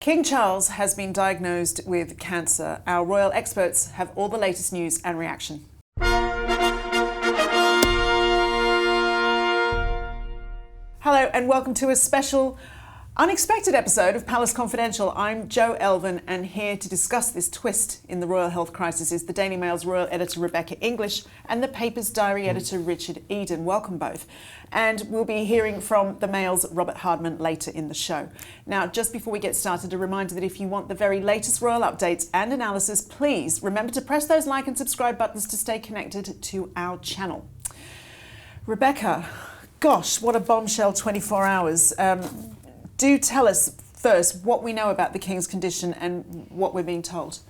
King Charles has been diagnosed with cancer. Our royal experts have all the latest news and reaction. Hello and welcome to a special, unexpected episode of Palace Confidential. I'm Jo Elvin, and here to discuss this twist in the royal health crisis is the Daily Mail's royal editor Rebecca English and the paper's diary editor Richard Eden. Welcome both. And we'll be hearing from the Mail's Robert Hardman later in the show. Now, just before we get started, a reminder that if you want the very latest royal updates and analysis, please remember to press those like and subscribe buttons to stay connected to our channel. Rebecca, gosh, what a bombshell 24 hours. Do tell us first what we know about the King's condition and what we're being told.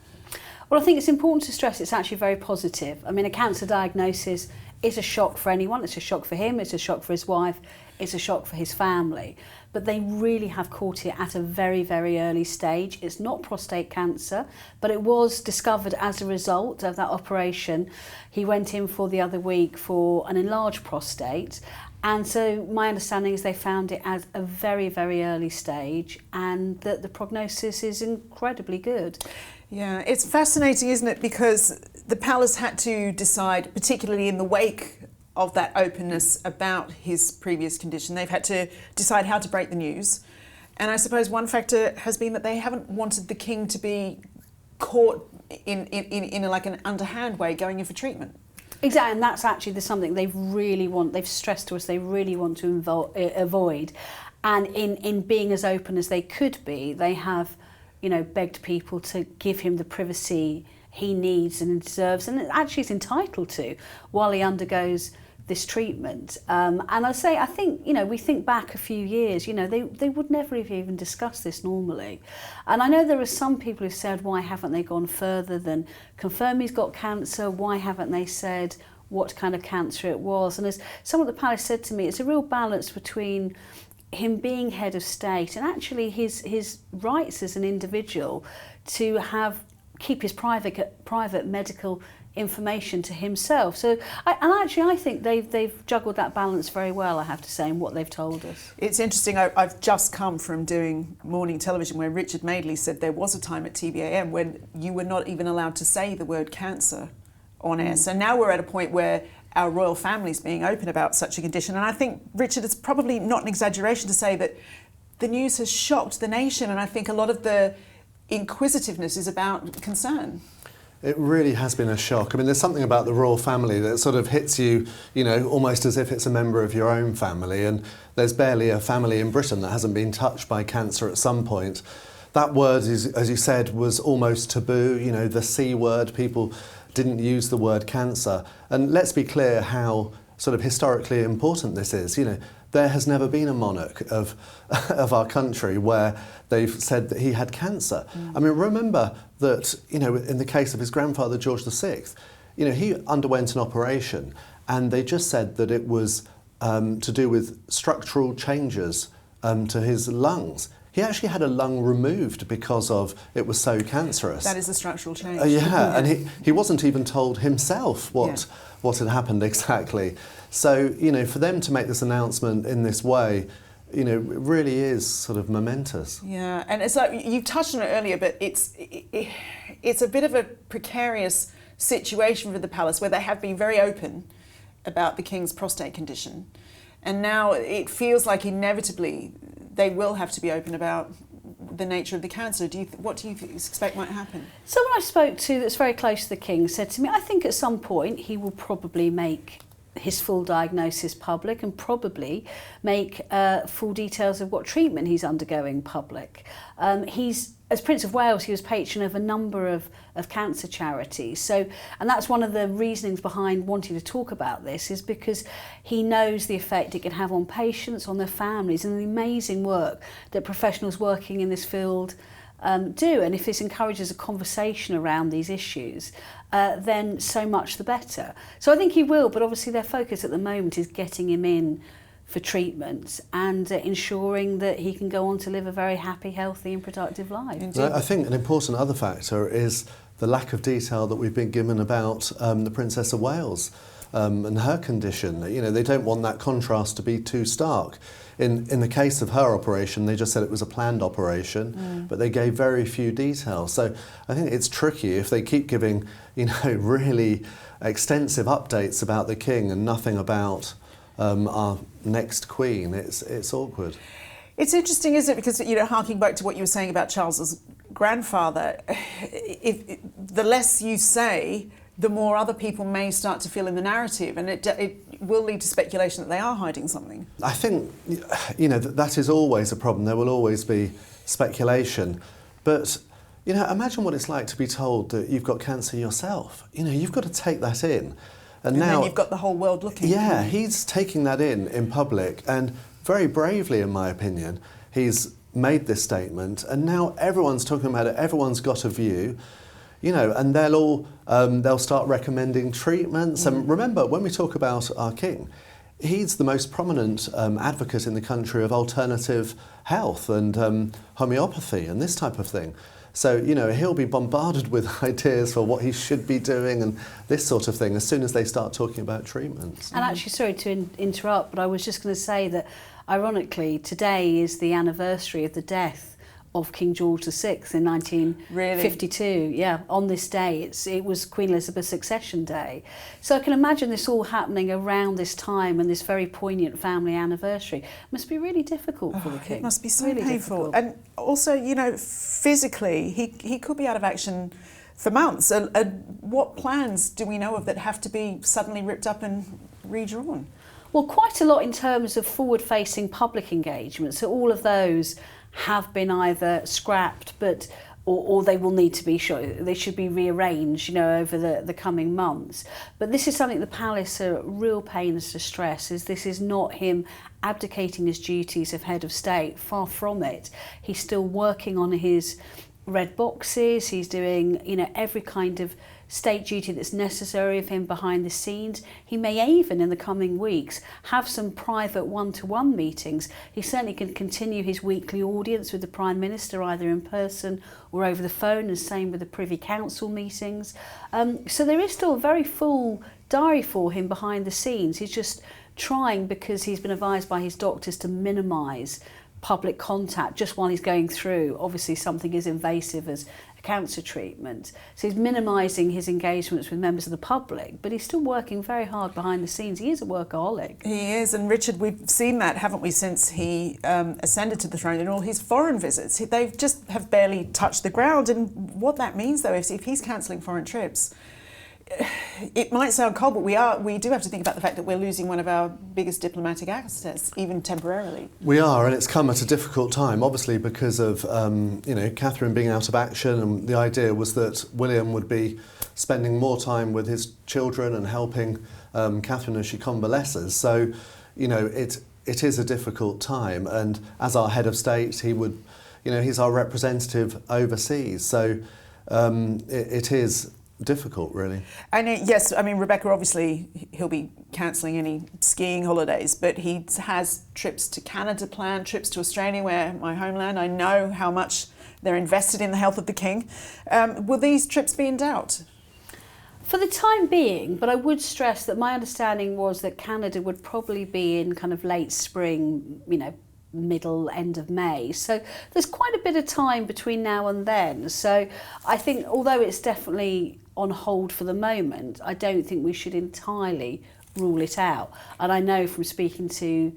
Well, I think it's important to stress it's actually very positive. I mean, a cancer diagnosis is a shock for anyone. It's a shock for him, it's a shock for his wife, it's a shock for his family. But they really have caught it at a very, very early stage. It's not prostate cancer, but it was discovered as a result of that operation. He went in for the other week for an enlarged prostate. And so my understanding is they found it at a very, very early stage and that the prognosis is incredibly good. Yeah, it's fascinating, isn't it? Because the palace had to decide, particularly in the wake of that openness about his previous condition, they've had to decide how to break the news. And I suppose one factor has been that they haven't wanted the king to be caught in like an underhand way going in for treatment. Exactly, and that's actually something they've stressed to us they really want to avoid. And in being as open as they could be, they have, begged people to give him the privacy he needs and deserves, and actually is entitled to while he undergoes this treatment. And I think, we think back a few years, they would never have even discussed this normally. And I know there are some people who said, why haven't they gone further than confirm he's got cancer? Why haven't they said what kind of cancer it was? And as someone at the palace said to me, it's a real balance between him being head of state and actually his rights as an individual to keep his private medical information to himself. So I think they've juggled that balance very well, I have to say, in what they've told us. It's interesting. I've just come from doing morning television where Richard Madeley said there was a time at TVAM when you were not even allowed to say the word cancer on air. So now we're at a point where our royal family's being open about such a condition. And I think, Richard, it's probably not an exaggeration to say that the news has shocked the nation. And I think a lot of the inquisitiveness is about concern. It really has been a shock. I mean, there's something about the royal family that sort of hits you, almost as if it's a member of your own family. And there's barely a family in Britain that hasn't been touched by cancer at some point. That word, as you said, was almost taboo. The C word, people didn't use the word cancer. And let's be clear how sort of historically important this is. There has never been a monarch of our country where they've said that he had cancer. I mean, remember that, in the case of his grandfather, George VI, he underwent an operation and they just said that it was to do with structural changes to his lungs. He actually had a lung removed because of it was so cancerous. That is a structural change. Yeah, and he wasn't even told himself what had happened exactly. So, for them to make this announcement in this way, it really is sort of momentous. Yeah, and it's like, you touched on it earlier, but it's a bit of a precarious situation for the palace where they have been very open about the King's prostate condition. And now it feels like inevitably they will have to be open about the nature of the cancer. What do you expect might happen? Someone I spoke to that's very close to the King said to me, I think at some point he will probably make his full diagnosis public and probably make full details of what treatment he's undergoing public. As Prince of Wales, he was patron of a number of cancer charities. And that's one of the reasonings behind wanting to talk about this, is because he knows the effect it can have on patients, on their families, and the amazing work that professionals working in this field do. And if this encourages a conversation around these issues, then so much the better. So I think he will, but obviously their focus at the moment is getting him in for treatment and ensuring that he can go on to live a very happy, healthy and productive life. I think an important other factor is the lack of detail that we've been given about the Princess of Wales. and her condition. You know, they don't want that contrast to be too stark. In the case of her operation, they just said it was a planned operation, but they gave very few details. So I think it's tricky if they keep giving, you know, really extensive updates about the king and nothing about our next queen. It's awkward. It's interesting, isn't it? Because, you know, harking back to what you were saying about Charles's grandfather, the less you say, the more other people may start to feel in the narrative, and it will lead to speculation that they are hiding something. I think, you know, that is always a problem. There will always be speculation. But, you know, imagine what it's like to be told that you've got cancer yourself. You know, you've got to take that in. And now, then you've got the whole world looking. Yeah, he's taking that in public, and very bravely, in my opinion, he's made this statement, and now everyone's talking about it, everyone's got a view. You know, and they'll start recommending treatments. And remember, when we talk about our king, he's the most prominent advocate in the country of alternative health and homeopathy and this type of thing. So, you know, he'll be bombarded with ideas for what he should be doing and this sort of thing as soon as they start talking about treatments. And actually, sorry to interrupt, but I was just going to say that, ironically, today is the anniversary of the death of King George VI in 1952. Really? Yeah, on this day, it was Queen Elizabeth's succession day. So I can imagine this all happening around this time and this very poignant family anniversary. It must be really difficult for the king. It must be so really painful. difficult. And also, you know, physically, he could be out of action for months. And what plans do we know of that have to be suddenly ripped up and redrawn? Well, quite a lot in terms of forward-facing public engagement. So all of those have been either scrapped, or they will need to be they should be rearranged, you know, over the coming months. But this is something the palace are real pains to stress, is this is not him abdicating his duties of head of state. Far from it. He's still working on his red boxes. He's doing, you know, every kind of state duty that's necessary of him behind the scenes. He may even, in the coming weeks, have some private one-to-one meetings. He certainly can continue his weekly audience with the Prime Minister, either in person or over the phone, and same with the Privy Council meetings. So there is still a very full diary for him behind the scenes. He's just trying, because he's been advised by his doctors to minimise public contact just while he's going through, obviously, something as invasive as a cancer treatment. So he's minimising his engagements with members of the public, but he's still working very hard behind the scenes. He is a workaholic. He is, and Richard, we've seen that, haven't we, since he ascended to the throne in all his foreign visits. They've just have barely touched the ground, and what that means, though, if he's cancelling foreign trips, it might sound cold, but we do have to think about the fact that we're losing one of our biggest diplomatic assets, even temporarily. We are, and it's come at a difficult time, obviously because of you know, Catherine being out of action, and the idea was that William would be spending more time with his children and helping Catherine as she convalesces. So, you know, it is a difficult time, and as our head of state, he would, you know, he's our representative overseas. So it is difficult, really. And yes, I mean, Rebecca, obviously he'll be cancelling any skiing holidays, but he has trips to Canada planned, trips to Australia, where my homeland. I know how much they're invested in the health of the king. Will these trips be in doubt? For the time being, but I would stress that my understanding was that Canada would probably be in kind of late spring, you know, end of May. So there's quite a bit of time between now and then. So I think, although it's definitely on hold for the moment, I don't think we should entirely rule it out. And I know from speaking to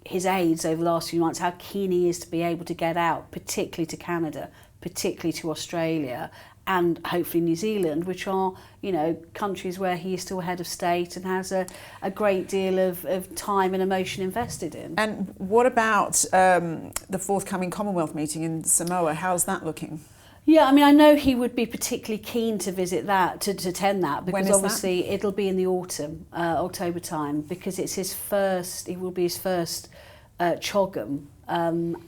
his aides over the last few months how keen he is to be able to get out, particularly to Canada, particularly to Australia, and hopefully New Zealand, which are, you know, countries where he is still head of state and has a great deal of time and emotion invested in. And what about the forthcoming Commonwealth meeting in Samoa? How's that looking? Yeah, I mean, I know he would be particularly keen to visit that, to attend that, because obviously that? It'll be in the autumn, October time, because it's his first, it will be his first CHOGM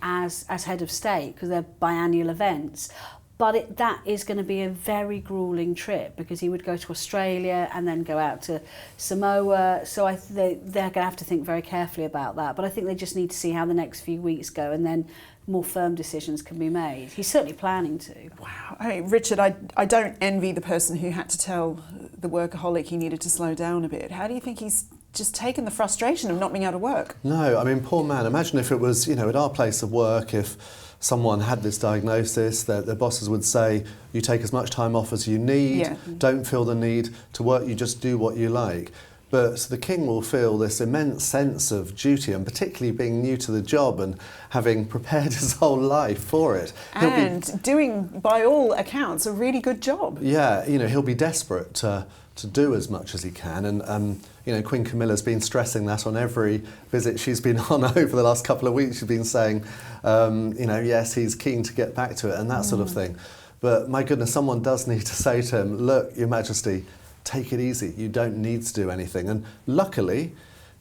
as head of state, because they're biannual events. But that is going to be a very gruelling trip, because he would go to Australia and then go out to Samoa. So they're going to have to think very carefully about that. But I think they just need to see how the next few weeks go and then more firm decisions can be made. He's certainly planning to. Wow. I mean, Richard, I don't envy the person who had to tell the workaholic he needed to slow down a bit. How do you think he's just taken the frustration of not being able to work? No, I mean, poor man. Imagine if it was, you know, at our place of work, if someone had this diagnosis, their bosses would say, you take as much time off as you need, don't feel the need to work, you just do what you like. But the king will feel this immense sense of duty, and particularly being new to the job and having prepared his whole life for it. And doing, by all accounts, a really good job. Yeah, you know, he'll be desperate to do as much as he can. And, you know, Queen Camilla's been stressing that on every visit she's been on over the last couple of weeks. She's been saying, you know, yes, he's keen to get back to it and that sort of thing. But my goodness, someone does need to say to him, look, Your Majesty, take it easy. You don't need to do anything. And luckily,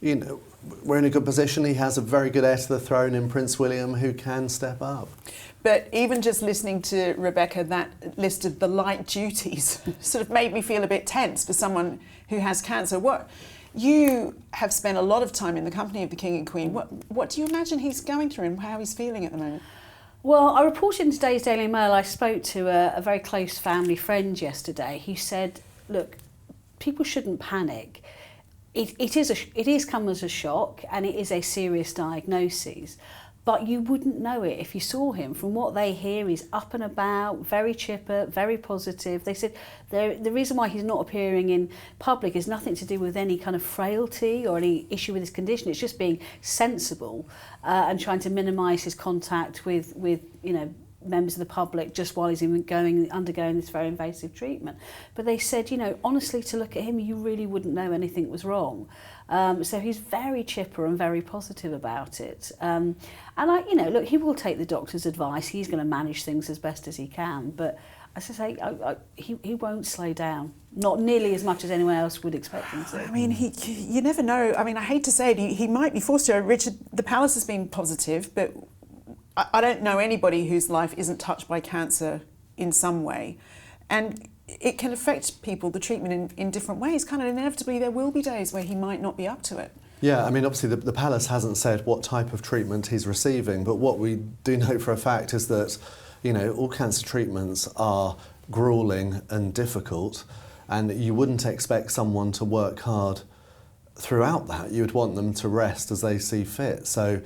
you know, we're in a good position. He has a very good heir to the throne in Prince William who can step up. But even just listening to Rebecca, that list of the light duties sort of made me feel a bit tense for someone who has cancer. You have spent a lot of time in the company of the King and Queen. What do you imagine he's going through and how he's feeling at the moment? Well, I reported in today's Daily Mail, I spoke to a very close family friend yesterday who said, look, people shouldn't panic. It is come as a shock and it is a serious diagnosis, but you wouldn't know it if you saw him. From what they hear, he's up and about, very chipper, very positive. They said the reason why he's not appearing in public is nothing to do with any kind of frailty or any issue with his condition. It's just being sensible and trying to minimise his contact with you know, members of the public just while he's undergoing this very invasive treatment. But they said, you know, honestly, to look at him, you really wouldn't know anything was wrong. So he's very chipper and very positive about it. And you know, look, he will take the doctor's advice. He's going to manage things as best as he can. But as I say, he won't slow down. Not nearly as much as anyone else would expect him to. I mean, you never know. I mean, I hate to say it, he might be forced to. Richard, the palace has been positive, but I don't know anybody whose life isn't touched by cancer in some way. And it can affect people, the treatment, in different ways. Kind of inevitably, there will be days where he might not be up to it. Yeah, I mean, obviously the palace hasn't said what type of treatment he's receiving, but what we do know for a fact is that, you know, all cancer treatments are gruelling and difficult, and you wouldn't expect someone to work hard throughout that. You would want them to rest as they see fit. So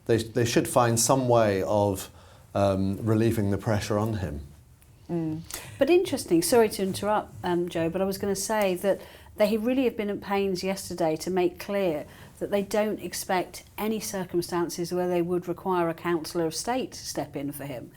they should find some way of relieving the pressure on him. But interesting, sorry to interrupt, Joe, but I was going to say that they really have been at pains yesterday to make clear that they don't expect any circumstances where they would require a counsellor of state to step in for him.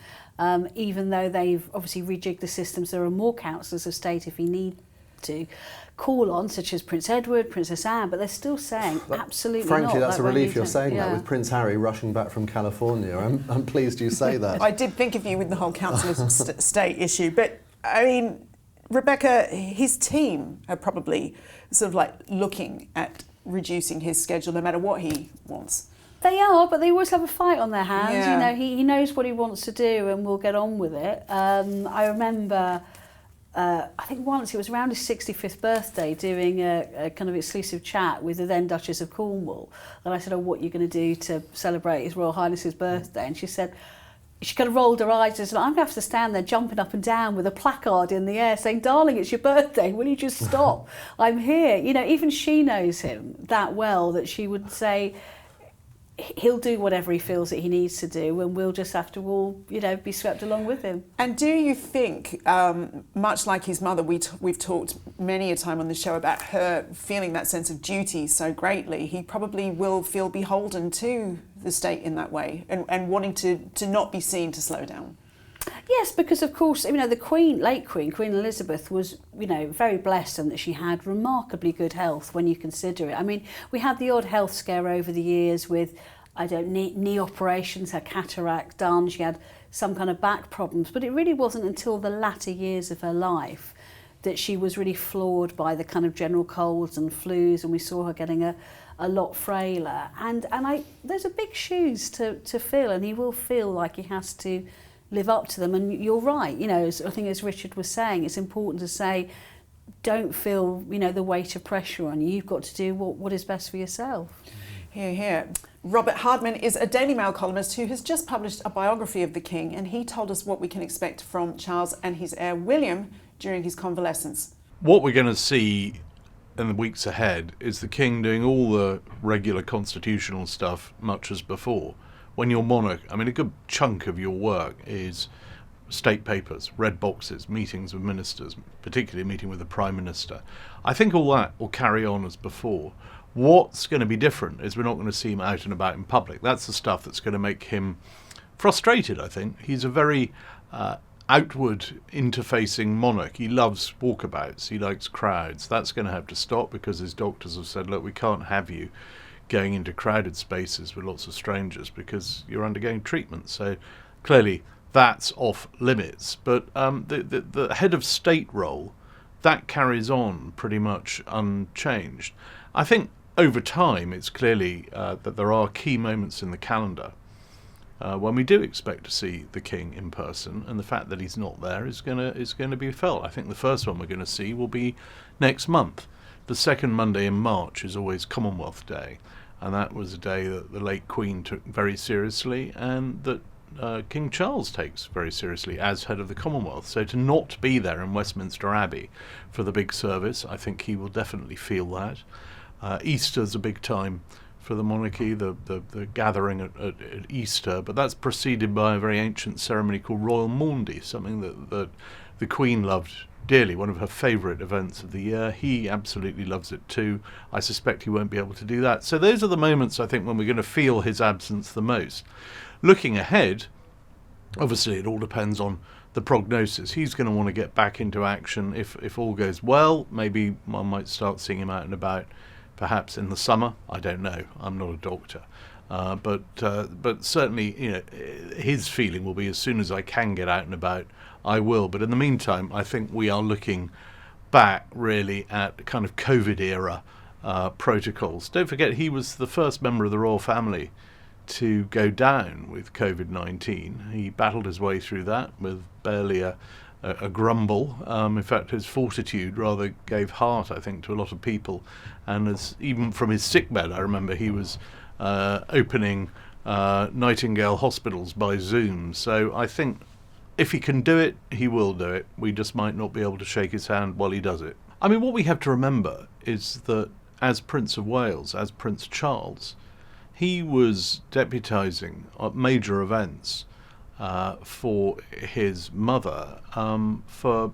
Even though they've obviously rejigged the systems, there are more counsellors of state if he need to call on, such as Prince Edward, Princess Anne, but they're still saying absolutely not. Frankly, that's a relief you're saying that, with Prince Harry rushing back from California. I'm pleased you say that. I did think of you with the whole councillors of state issue, but I mean, Rebecca, his team are probably sort of like looking at reducing his schedule no matter what he wants. They are, but they always have a fight on their hands. Yeah. You know, he knows what he wants to do and will get on with it. I remember, I think once it was around his 65th birthday, doing a kind of exclusive chat with the then Duchess of Cornwall. And I said, oh, what are you going to do to celebrate His Royal Highness's birthday? And she said, she kind of rolled her eyes and said, I'm going to have to stand there jumping up and down with a placard in the air saying, darling, it's your birthday, will you just stop? I'm here. You know, even she knows him that well that she would say, he'll do whatever he feels that he needs to do, and we'll just have to all, you know, be swept along with him. And do you think, much like his mother, we've talked many a time on the show about her feeling that sense of duty so greatly, he probably will feel beholden to the state in that way and wanting to not be seen to slow down? Yes, because of course, you know, the Queen, late Queen Elizabeth was, you know, very blessed in that she had remarkably good health when you consider it. I mean, we had the odd health scare over the years with, knee operations, her cataract done, she had some kind of back problems, but it really wasn't until the latter years of her life that she was really floored by the kind of general colds and flus, and we saw her getting a lot frailer. And there's a big shoes to fill, and he will feel like he has to live up to them. And you're right, you know, I think as Richard was saying, it's important to say, don't feel, you know, the weight of pressure on you. You've got to do what is best for yourself. Here, here. Robert Hardman is a Daily Mail columnist who has just published a biography of the King, and he told us what we can expect from Charles and his heir William during his convalescence. What we're going to see in the weeks ahead is the King doing all the regular constitutional stuff, much as before. When you're monarch, I mean, a good chunk of your work is state papers, red boxes, meetings with ministers, particularly meeting with the Prime Minister. I think all that will carry on as before. What's going to be different is we're not going to see him out and about in public. That's the stuff that's going to make him frustrated, I think. He's a very outward interfacing monarch. He loves walkabouts. He likes crowds. That's going to have to stop because his doctors have said, look, we can't have you going into crowded spaces with lots of strangers because you're undergoing treatment. So clearly that's off limits. But the head of state role, that carries on pretty much unchanged. I think over time it's clearly that there are key moments in the calendar when we do expect to see the King in person, and the fact that he's not there is going to be felt. I think the first one we're going to see will be next month. The second Monday in March is always Commonwealth Day, and that was a day that the late Queen took very seriously, and that King Charles takes very seriously as head of the Commonwealth. So to not be there in Westminster Abbey for the big service, I think he will definitely feel that. Easter's a big time for the monarchy, the gathering at Easter, but that's preceded by a very ancient ceremony called Royal Maundy, something that the Queen loved dearly, one of her favourite events of the year. He absolutely loves it too. I suspect he won't be able to do that. So those are the moments, I think, when we're going to feel his absence the most. Looking ahead, obviously it all depends on the prognosis. He's going to want to get back into action. If all goes well, maybe one might start seeing him out and about, perhaps in the summer. I don't know. I'm not a doctor. But certainly, his feeling will be as soon as I can get out and about, I will. But in the meantime, I think we are looking back really at kind of COVID era protocols. Don't forget, he was the first member of the royal family to go down with COVID-19. He battled his way through that with barely a grumble. In fact, his fortitude rather gave heart, I think, to a lot of people. And even from his sickbed, I remember he was opening Nightingale hospitals by Zoom. So I think if he can do it, he will do it. We just might not be able to shake his hand while he does it. I mean, what we have to remember is that as Prince of Wales, as Prince Charles, he was deputising at major events for his mother for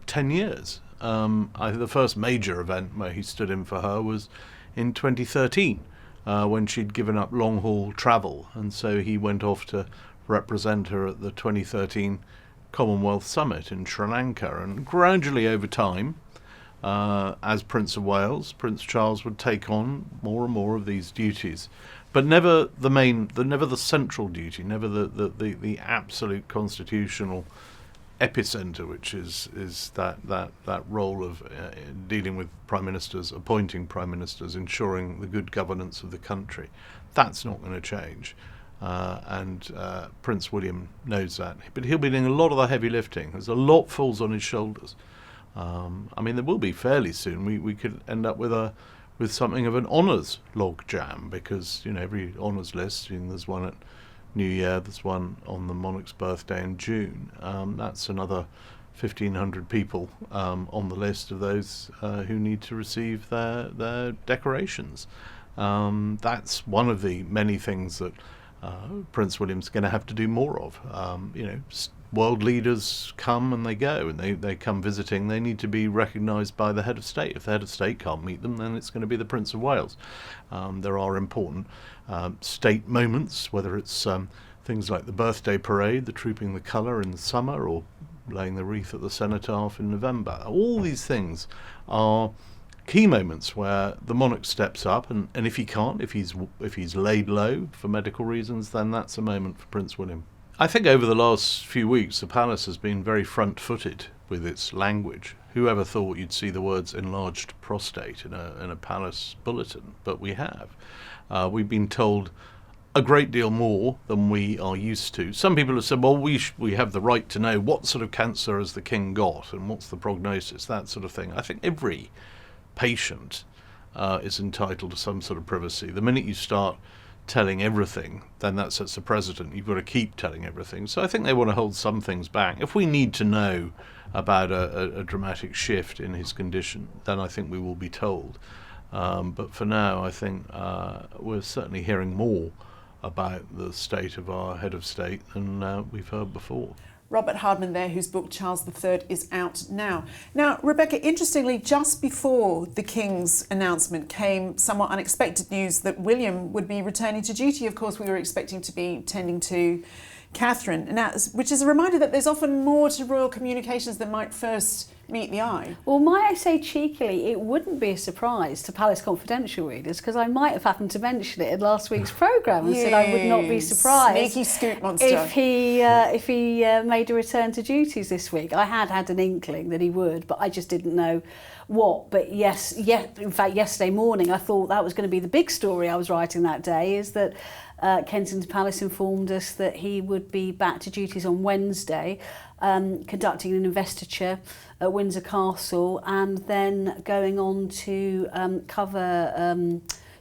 10 years. The first major event where he stood in for her was in 2013 when she'd given up long-haul travel, and so he went off to represent her at the 2013 Commonwealth Summit in Sri Lanka. And gradually over time, as Prince of Wales, Prince Charles would take on more and more of these duties. But never never the central duty, never the absolute constitutional epicenter, which is that role of dealing with prime ministers, appointing prime ministers, ensuring the good governance of the country. That's not going to change, and Prince William knows that. But he'll be doing a lot of the heavy lifting. There's a lot falls on his shoulders. I mean, there will be fairly soon. We could end up with something of an honours log jam, because every honours list, there's one at New Year, there's one on the monarch's birthday in June. That's another 1,500 people on the list of those who need to receive their decorations. That's one of the many things that Prince William's going to have to do more of. World leaders come and they go, and they come visiting. They need to be recognised by the head of state. If the head of state can't meet them, then it's going to be the Prince of Wales. There are important state moments, whether it's things like the birthday parade, the trooping the colour in the summer, or laying the wreath at the cenotaph in November. All these things are key moments where the monarch steps up, and if he can't, if he's laid low for medical reasons, then that's a moment for Prince William. I think over the last few weeks, the palace has been very front-footed with its language. Whoever thought you'd see the words enlarged prostate in a palace bulletin? But we have. We've been told a great deal more than we are used to. Some people have said, well, we have the right to know what sort of cancer has the king got and what's the prognosis, that sort of thing. I think every patient is entitled to some sort of privacy. The minute you start telling everything, then that sets a precedent. You've got to keep telling everything. So I think they want to hold some things back. If we need to know about a dramatic shift in his condition, then I think we will be told. But for now, I think we're certainly hearing more about the state of our head of state than we've heard before. Robert Hardman there, whose book Charles III is out now. Now, Rebecca, interestingly, just before the King's announcement came somewhat unexpected news that William would be returning to duty. Of course, we were expecting to be tending to Catherine, now, which is a reminder that there's often more to royal communications than might first meet the eye. Well, might I say cheekily, it wouldn't be a surprise to Palace Confidential readers, because I might have happened to mention it in last week's programme and said I would not be surprised. Sneaky scoot monster. If he made a return to duties this week. I had an inkling that he would, but I just didn't know what. But yes, in fact, yesterday morning I thought that was going to be the big story I was writing that day, is that Kensington Palace informed us that he would be back to duties on Wednesday, conducting an investiture at Windsor Castle, and then going on to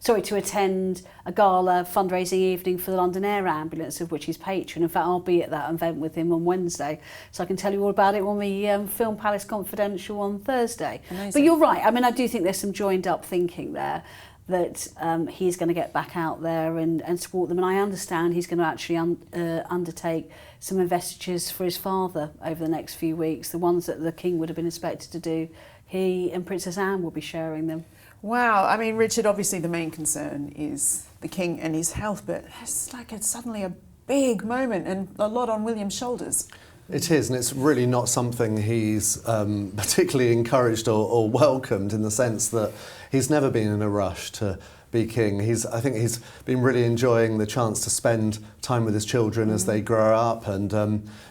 to attend a gala fundraising evening for the London Air Ambulance, of which he's patron. In fact, I'll be at that event with him on Wednesday, so I can tell you all about it when we film Palace Confidential on Thursday. Amazing. But you're right, I mean, I do think there's some joined up thinking there, that he's going to get back out there and support them. And I understand he's going to actually undertake some investitures for his father over the next few weeks, the ones that the King would have been expected to do. He and Princess Anne will be sharing them. Wow, I mean, Richard, obviously the main concern is the King and his health, but it's like it's suddenly a big moment and a lot on William's shoulders. It is, and it's really not something he's particularly encouraged or welcomed, in the sense that he's never been in a rush to be king. I think he's been really enjoying the chance to spend time with his children as they grow up, and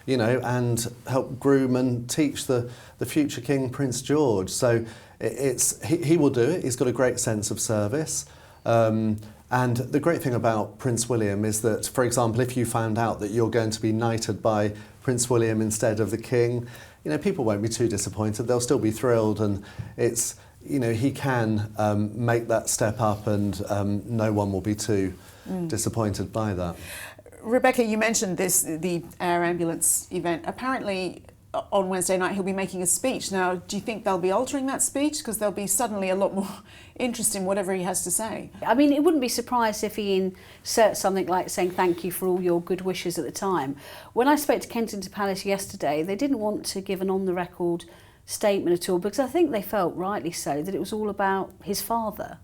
and help groom and teach the future King, Prince George. So he will do it. He's got a great sense of service. And the great thing about Prince William is that, for example, if you found out that you're going to be knighted by Prince William instead of the King, people won't be too disappointed. They'll still be thrilled, and it's, he can make that step up, and no one will be too disappointed by that. Rebecca, you mentioned the air ambulance event. Apparently, on Wednesday night he'll be making a speech. Now, do you think they'll be altering that speech? Because there'll be suddenly a lot more interest in whatever he has to say. I mean, it wouldn't be surprised if he inserts something like saying thank you for all your good wishes at the time. When I spoke to Kensington Palace yesterday, they didn't want to give an on-the-record statement at all, because I think they felt, rightly so, that it was all about his father,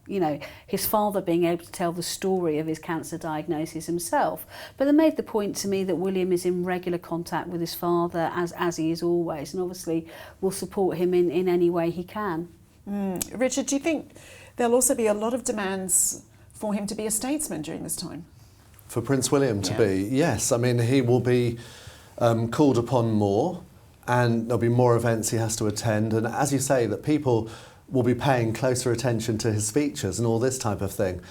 his father being able to tell the story of his cancer diagnosis himself. But they made the point to me that William is in regular contact with his father, as he is always, and obviously will support him in any way he can. Richard, do you think there'll also be a lot of demands for him to be a statesman during this time? For Prince William to be, yes. I mean, he will be called upon more, and there'll be more events he has to attend. And as you say, that people will be paying closer attention to his speeches and all this type of thing.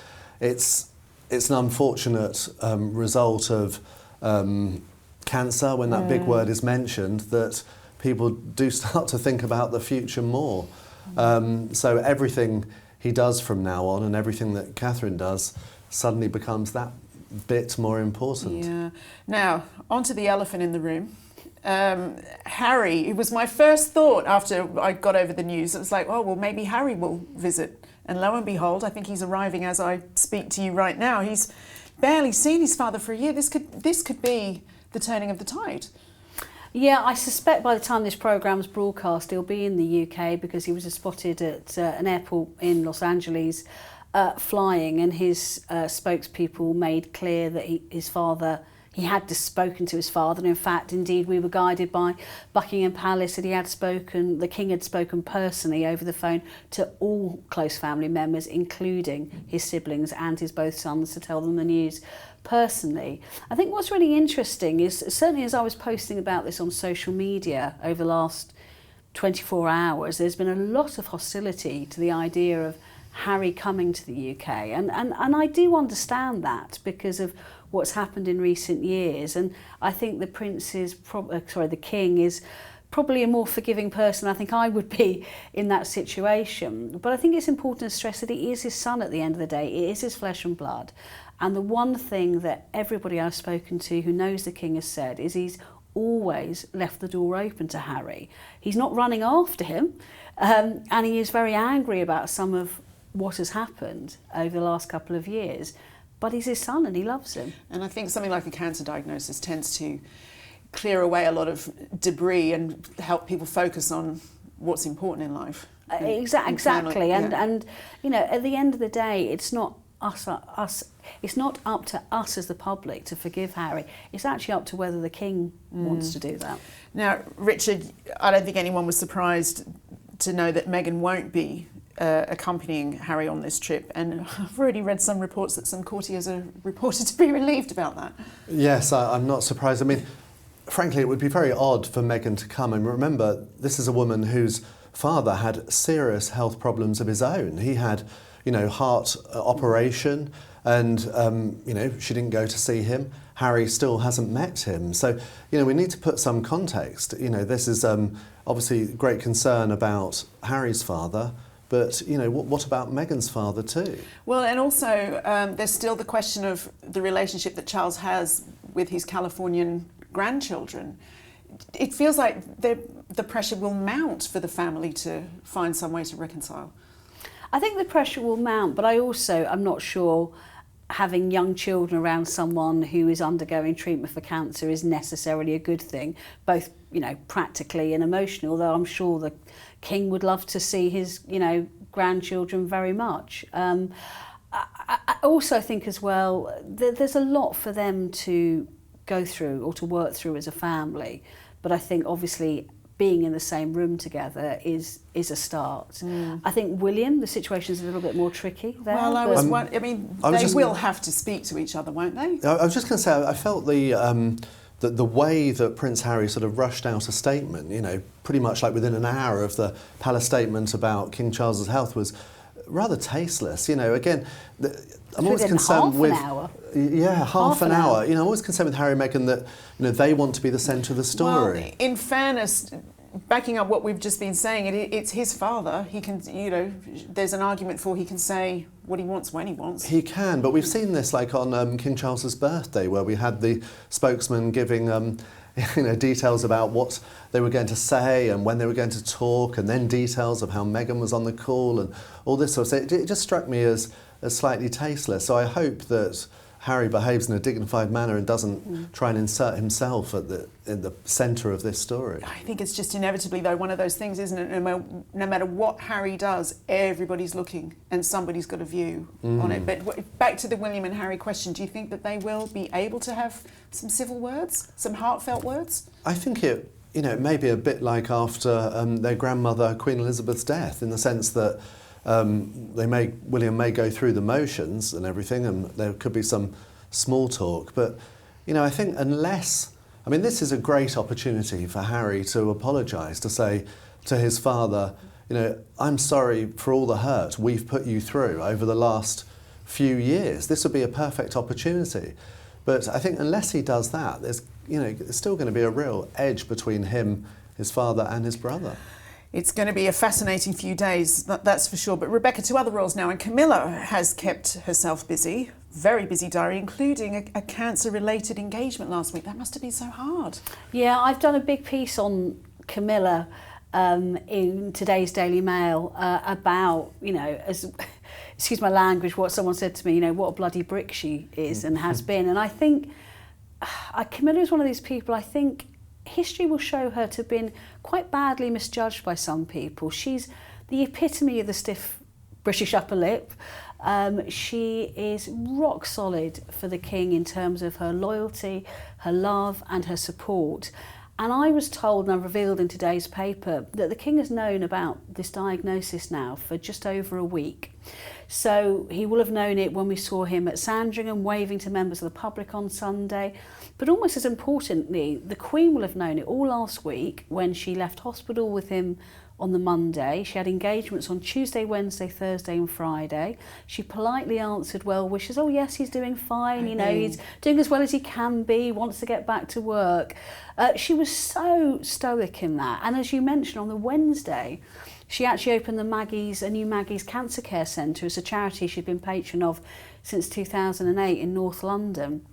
It's an unfortunate result of cancer, when that big word is mentioned, that people do start to think about the future more. So everything he does from now on, and everything that Catherine does, suddenly becomes that bit more important. Yeah. Now, onto the elephant in the room. Harry, it was my first thought after I got over the news. It was like, oh, well, maybe Harry will visit. And lo and behold, I think he's arriving as I speak to you right now. He's barely seen his father for a year. This could be the turning of the tide. Yeah, I suspect by the time this programme's broadcast, he'll be in the UK, because he was spotted at an airport in Los Angeles flying, and his spokespeople made clear that he had spoken to his father, and in fact, indeed, we were guided by Buckingham Palace that the King had spoken personally over the phone to all close family members, including his siblings and his both sons, to tell them the news personally. I think what's really interesting is, certainly as I was posting about this on social media over the last 24 hours, there's been a lot of hostility to the idea of Harry coming to the UK, and I do understand that because of what's happened in recent years, and I think the the King is probably a more forgiving person. I think I would be in that situation, but I think it's important to stress that he is his son at the end of the day. It is his flesh and blood, And the one thing that everybody I've spoken to who knows the King has said is he's always left the door open to Harry. He's not running after him, and he is very angry about some of what has happened over the last couple of years, but he's his son and he loves him. And I think something like a cancer diagnosis tends to clear away a lot of debris and help people focus on what's important in life. Exactly. And you know, at the end of the day, it's not us. It's not up to us as the public to forgive Harry. It's actually up to whether the King wants to do that. Now, Richard, I don't think anyone was surprised to know that Meghan won't be accompanying Harry on this trip, and I've already read some reports that some courtiers are reported to be relieved about that. Yes, I'm not surprised. I mean, frankly, it would be very odd for Meghan to come. And remember, this is a woman whose father had serious health problems of his own. He had, you know, heart operation, and you know, she didn't go to see him. Harry still hasn't met him. So, you know, we need to put some context. You know, this is obviously great concern about Harry's father, but, you know, what about Meghan's father too? Well, and also there's still the question of the relationship that Charles has with his Californian grandchildren. It feels like the pressure will mount for the family to find some way to reconcile. I think the pressure will mount, but I'm not sure having young children around someone who is undergoing treatment for cancer is necessarily a good thing, both, you know, practically and emotionally, although I'm sure the King would love to see his, you know, grandchildren very much. I also think as well that there's a lot for them to go through or to work through as a family, but I think obviously being in the same room together is a start. I think William, the situation's a little bit more tricky there. Well, they will have to speak to each other, won't they? I was just going to say, I felt the way that Prince Harry sort of rushed out a statement, you know, pretty much like within an hour of the palace statement about King Charles's health was rather tasteless. You know, again, I'm always concerned with half an hour. You know, I'm always concerned with Harry and Meghan that, you know, they want to be the centre of the story. Well, in fairness, backing up what we've just been saying, it's his father. He can, you know, there's an argument for he can say what he wants when he wants. He can, but we've seen this like on King Charles's birthday, where we had the spokesman giving you know, details about what they were going to say and when they were going to talk, and then details of how Meghan was on the call and all this sort of stuff. It just struck me as slightly tasteless. So I hope that Harry behaves in a dignified manner and doesn't try and insert himself in the centre of this story. I think it's just inevitably, though, one of those things, isn't it? No matter what Harry does, everybody's looking and somebody's got a view on it. But back to the William and Harry question, do you think that they will be able to have some civil words, some heartfelt words? I think it may be a bit like after their grandmother, Queen Elizabeth's death, in the sense that William may go through the motions and everything, and there could be some small talk. But, you know, I think this is a great opportunity for Harry to apologise, to say to his father, you know, I'm sorry for all the hurt we've put you through over the last few years. This would be a perfect opportunity. But I think unless he does that, there's still going to be a real edge between him, his father, and his brother. It's going to be a fascinating few days, that's for sure. But Rebecca, to other royals now, and Camilla has kept herself busy, very busy diary, including a cancer-related engagement last week. That must have been so hard. Yeah, I've done a big piece on Camilla in today's Daily Mail about, you know, excuse my language, what someone said to me, you know, what a bloody brick she is and has been. And I think Camilla is one of these people, I think, history will show her to have been quite badly misjudged by some people. She's the epitome of the stiff British upper lip. She is rock solid for the King in terms of her loyalty, her love and her support. And I was told, and I revealed in today's paper, that the King has known about this diagnosis now for just over a week. So he will have known it when we saw him at Sandringham waving to members of the public on Sunday. But almost as importantly, the Queen will have known it all last week when she left hospital with him on the Monday. She had engagements on Tuesday, Wednesday, Thursday and Friday. She politely answered well wishes. Oh yes, he's doing fine, you know, he's doing as well as he can be, wants to get back to work. She was so stoic in that. And as you mentioned, on the Wednesday, she actually opened a new Maggie's Cancer Care Centre as a charity she'd been patron of since 2008 in North London,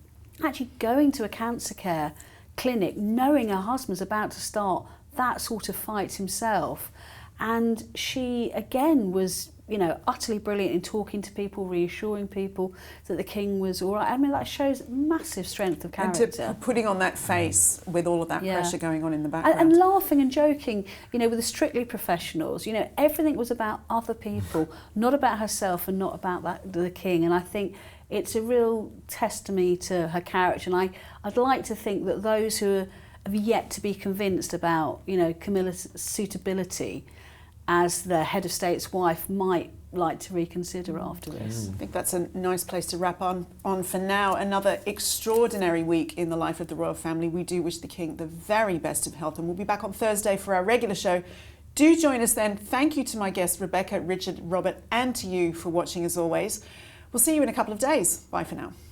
actually going to a cancer care clinic, knowing her husband's about to start that sort of fight himself. And she, again, was, you know, utterly brilliant in talking to people, reassuring people that the king was all right. I mean, that shows massive strength of character. And putting on that face with all of that pressure going on in the background. And laughing and joking, you know, with the Strictly Professionals, you know, everything was about other people, not about herself and not about the king. And I think it's a real testimony to her character. And I'd like to think that those who have yet to be convinced about, you know, Camilla's suitability as the head of state's wife might like to reconsider after this. I think that's a nice place to wrap on for now. Another extraordinary week in the life of the royal family. We do wish the king the very best of health, and we'll be back on Thursday for our regular show. Do join us then. Thank you to my guests, Rebecca, Richard, Robert, and to you for watching as always. We'll see you in a couple of days. Bye for now.